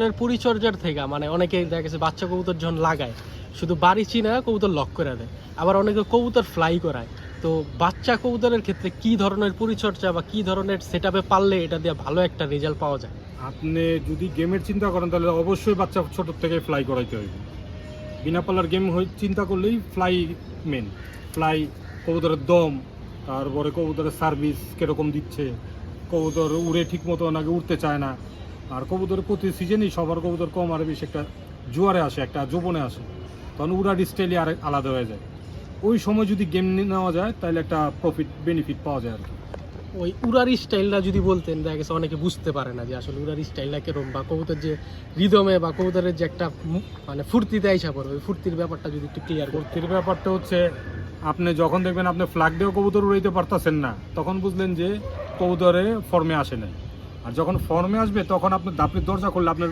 এর পরিচর্যার থেকে মানে অনেকে দেখা গেছে বাচ্চা কবুতর যখন লাগায় শুধু বাড়ি চিনা কবুতর লক করে দেয়, আবার অনেকে কবুতর ফ্লাই করায়। তো বাচ্চা কবুতরের ক্ষেত্রে কি ধরনের পরিচর্যা বা কি ধরনের সেট আপে পারলে এটা দিয়ে ভালো একটা রেজাল্ট পাওয়া যায়? আপনি যদি গেমের চিন্তা করেন তাহলে অবশ্যই বাচ্চা ছোট থেকে ফ্লাই করাইতে হইবে। বিনা পাল্লার গেম চিন্তা করলেই ফ্লাই মেন। ফ্লাই, কবুতরের দম, তারপরে কবুতরের সার্ভিস কীরকম দিচ্ছে, কবুতর উড়ে ঠিক মতো নাকি উঠতে চায় না। আর কবুতরের প্রতি সিজনেই সবার কবুতর কম আর বেশি একটা জোয়ারে আসে, একটা যৌবনে আসে, তখন উড়ার স্টাইলই আর আলাদা হয়ে যায়। ওই সময় যদি গেম নেওয়া যায় তাহলে একটা প্রফিট বেনিফিট পাওয়া যায় আর কি। ওই উড়ারি স্টাইলটা যদি বলতেন, দেখা গেছে অনেকে বুঝতে পারে না যে আসলে উড়ারি স্টাইলটা কিরকম, বা কবুতর যে রিদমে বা কবুতরের যে একটা মানে ফুর্তিতে আইসা পড়ে, ওই ফুর্তির ব্যাপারটা যদি একটু ক্লিয়ার করতেন। ফুর্তির ব্যাপারটা হচ্ছে আপনি যখন দেখবেন আপনি ফ্ল্যাগ দিয়েও কবুতর উড়াইতে পারতেছেন না, তখন বুঝলেন যে কবুতরে ফর্মে আসে নাই। আর যখন ফর্মে আসবে তখন আপনার দাপড়ির দরজা করলে আপনার